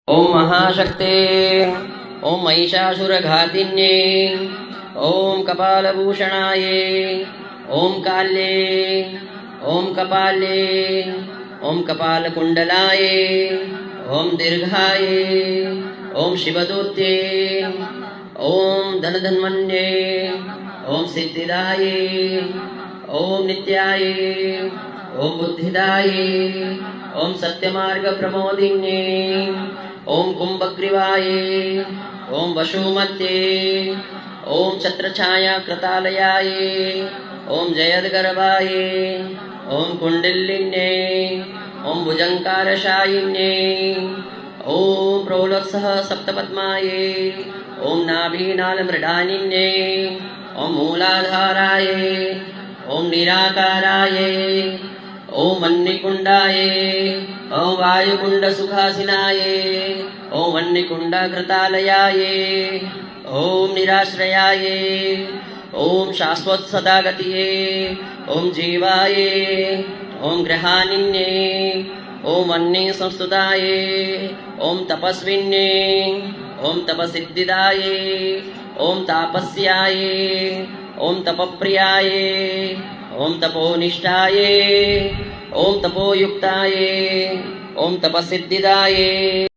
ओम महाशक्ते ओम महिषासुरघातिन्ये ओम कपालभूषणाये ओम काल्ये ओम कपाल्ये ओम कपालकुण्डलाये ओम दीर्घाये ओम शिवदूत्ये ओम धनधन्वन्ये ओम सिद्धिदाये ओम नित्याये ओम बुद्धिदाये ओम सत्यमार्ग प्रमोदिन्ये ओम कुंभग्रीवाये ओम वशुमत्ये ओम छत्रछाया कृतालयाये ओम जयद्गर्भाये ओम कुंडिल्लिन्ये ओम भुजंकारशायिन्ये ओम प्रोलोत्सह सप्तपद्माये ओम नाभीनालमृडानिन्ये ओम मूलाधाराये ओम निराकाराये ओम मन्निकुंडाये ओम वायुकुंड सुखासिनाये ओम मन्निकुंड कृतालयाये ओम निराश्रयाये ओम शाश्वत सदागतिये ओम जीवाये ओम ग्रहानिन्ये ओम अन्ये संस्तुताये ओम तपस्विन्ये ओम तपसिद्धिदाये ओम तापस्याये ओम तपप्रियाये ओम तपोनिष्ठाये ओम तपोयुक्ताये ओम तपसिद्धिदाये।